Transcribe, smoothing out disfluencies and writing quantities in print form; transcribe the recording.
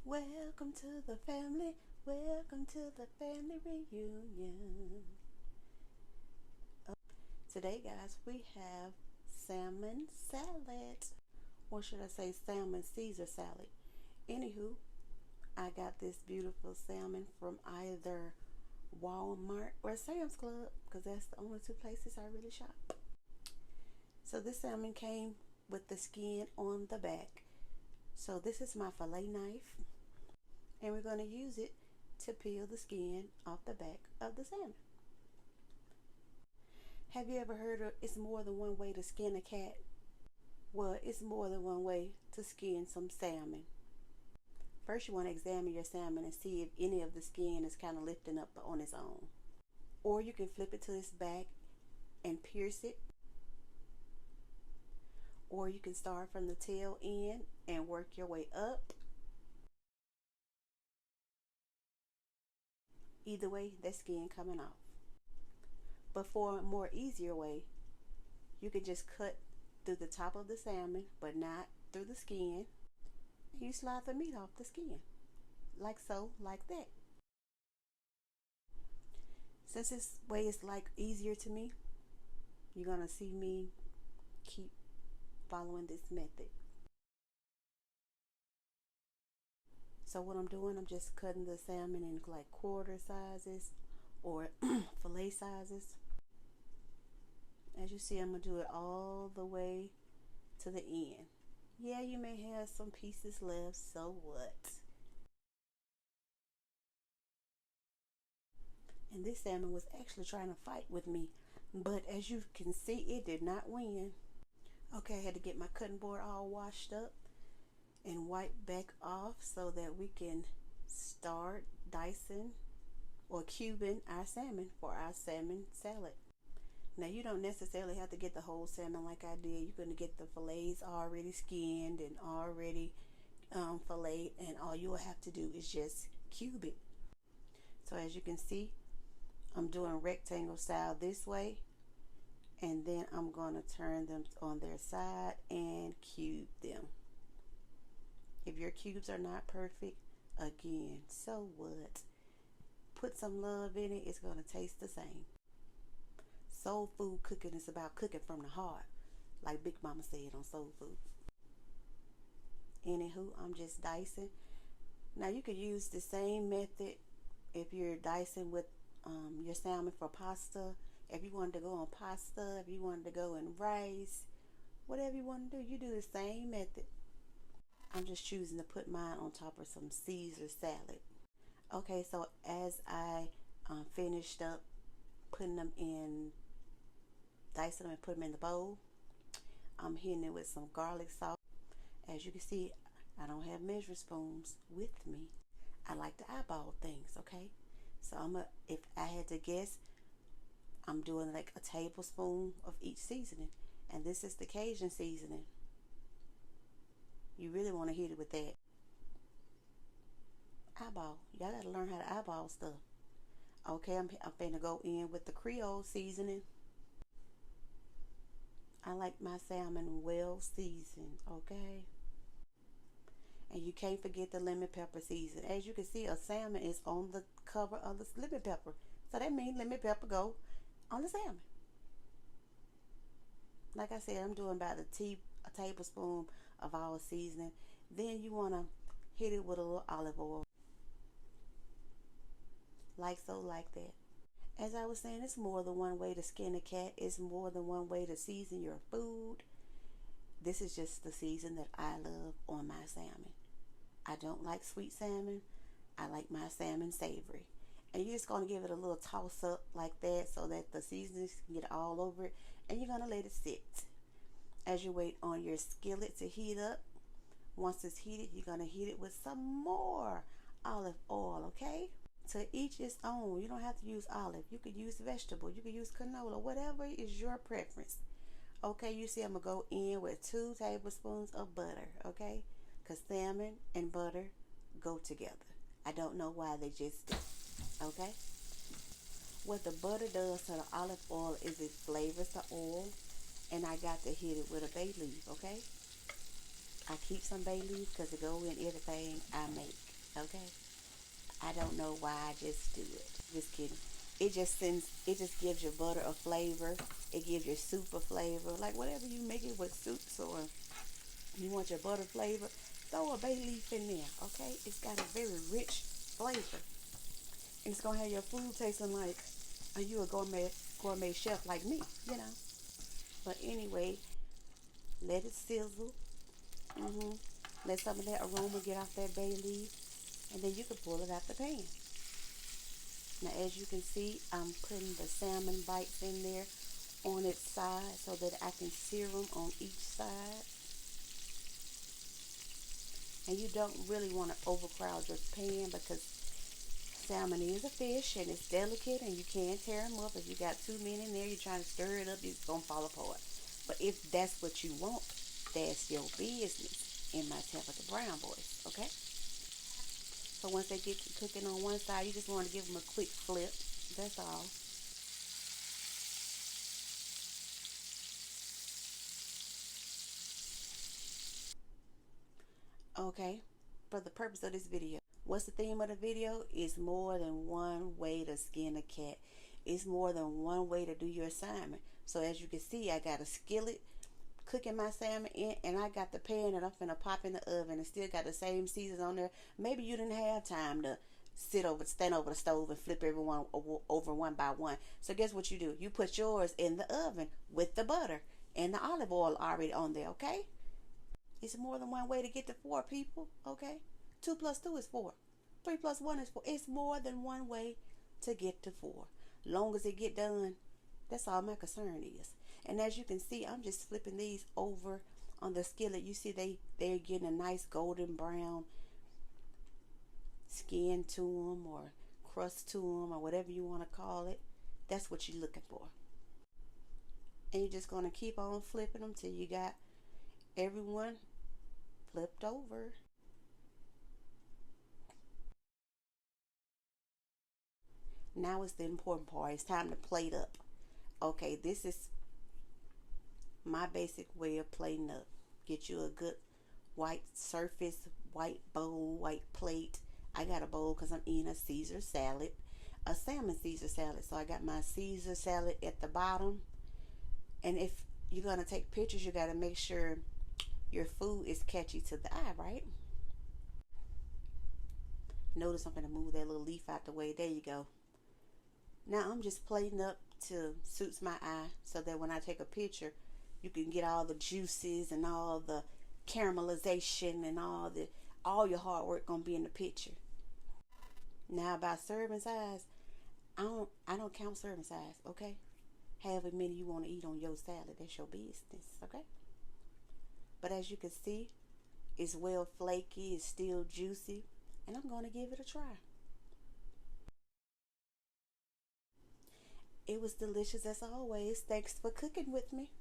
Welcome to the family. Welcome to the family reunion. Today, guys, we have salmon salad. Or should I say salmon Caesar salad? Anywho, I got this beautiful salmon from either Walmart or Sam's Club because that's the only two places I really shop. So this salmon came with the skin on the back. So this is my fillet knife, and we're going to use it to peel the skin off the back of the salmon. Have you ever heard of it's more than one way to skin a cat? Well, it's more than one way to skin some salmon. First, you want to examine your salmon and see if any of the skin is kind of lifting up on its own. Or you can flip it to its back and pierce it. Or you can start from the tail end and work your way up. Either way, that skin coming off. But for a more easier way, you can just cut through the top of the salmon, but not through the skin. And you slide the meat off the skin. Like so, like that. Since this way is like easier to me, you're going to see me keep following this method. So what I'm doing, I'm just cutting the salmon in like quarter sizes or fillet sizes. As you see, I'm going to do it all the way to the end. Yeah, you may have some pieces left, so what? And this salmon was actually trying to fight with me, but as you can see, it did not win. Okay, I had to get my cutting board all washed up and wiped back off so that we can start dicing or cubing our salmon for our salmon salad. Now, you don't necessarily have to get the whole salmon like I did. You're going to get the fillets already skinned and already filleted, and all you will have to do is just cube it. So as you can see, I'm doing rectangle style this way, and then I'm going to turn them on their side and cube them. If your cubes are not perfect, again, so what? Put some love in it, it's going to taste the same. Soul food cooking is about cooking from the heart, like Big Mama said on Soul Food. Anywho, I'm just dicing. Now you could use the same method if you're dicing with your salmon for pasta. If you wanted to go on pasta, if you wanted to go in rice, whatever you want to do, you do the same method. I'm just choosing to put mine on top of some Caesar salad. Okay, so as I finished up putting them in, dicing them and put them in the bowl, I'm hitting it with some garlic salt. As you can see, I don't have measuring spoons with me. I like to eyeball things, okay? So if I had to guess, I'm doing like a tablespoon of each seasoning. And this is the Cajun seasoning. You really want to hit it with that. Eyeball. Y'all got to learn how to eyeball stuff. Okay, I'm finna go in with the Creole seasoning. I like my salmon well seasoned, okay? And you can't forget the lemon pepper season. As you can see, a salmon is on the cover of the lemon pepper. So that means lemon pepper go on the salmon. Like I said, I'm doing about a tablespoon of our seasoning. Then you want to hit it with a little olive oil. Like so, like that. As I was saying, it's more than one way to skin a cat. It's more than one way to season your food. This is just the season that I love on my salmon. I don't like sweet salmon. I like my salmon savory. And you're just going to give it a little toss up like that so that the seasonings can get all over it. And you're going to let it sit. As you wait on your skillet to heat up, once it's heated, you're going to heat it with some more olive oil, okay? To each its own. You don't have to use olive. You could use vegetable. You could use canola. Whatever is your preference. Okay, you see I'm going to go in with 2 tablespoons of butter, okay? Because salmon and butter go together. I don't know why they just do, okay? What the butter does to the olive oil is it flavors the oil, and I got to hit it with a bay leaf, okay? I keep some bay leaves because it go in everything I make. Okay? I don't know why, I just do it. Just kidding. It just gives your butter a flavor. It gives your soup a flavor. Like whatever you make it with soups, or you want your butter flavor, throw a bay leaf in there, okay? It's got a very rich flavor. And it's gonna have your food tasting like you a gourmet chef like me, you know. But anyway, let it sizzle. hmm Let some of that aroma get off that bay leaf, and then you can pull it out the pan. Now, as you can see, I'm putting the salmon bites in there on its side so that I can sear them on each side. And you don't really want to overcrowd your pan, because salmon is a fish and it's delicate and you can tear them up. If you got too many in there, you're trying to stir it up, it's going to fall apart. But if that's what you want, that's your business, in my Tabitha Brown voice, okay? So once they get to cooking on one side, you just want to give them a quick flip. That's all. Okay, for the purpose of this video, what's the theme of the video? Is more than one way to skin a cat. It's more than one way to do your assignment. So as you can see, I got a skillet cooking my salmon in, and I got the pan that I'm finna pop in the oven, and still got the same seasons on there. Maybe you didn't have time to stand over the stove and flip everyone over one by one. So guess what you do? You put yours in the oven with the butter and the olive oil already on there, okay? It's more than one way to get to 4 people, okay? 2 plus 2 is 4. 3 plus 1 is 4. It's more than one way to get to 4. Long as it get done, that's all my concern is. And as you can see, I'm just flipping these over on the skillet. You see they're getting a nice golden brown skin to them, or crust to them, or whatever you want to call it. That's what you're looking for. And you're just going to keep on flipping them till you got everyone flipped over. Now is the important part. It's time to plate up. Okay, this is my basic way of plating up. Get you a good white surface, white bowl, white plate. I got a bowl because I'm eating a Caesar salad, a salmon Caesar salad. So I got my Caesar salad at the bottom. And if you're going to take pictures, you got to make sure your food is catchy to the eye, right? Notice I'm going to move that little leaf out the way. There you go. Now I'm just plating up to suits my eye, so that when I take a picture, you can get all the juices and all the caramelization and all your hard work gonna be in the picture. Now about serving size, I don't count serving size, okay? However many you want to eat on your salad, that's your business, okay? But as you can see, it's well flaky, it's still juicy, and I'm gonna give it a try. It was delicious as always. Thanks for cooking with me.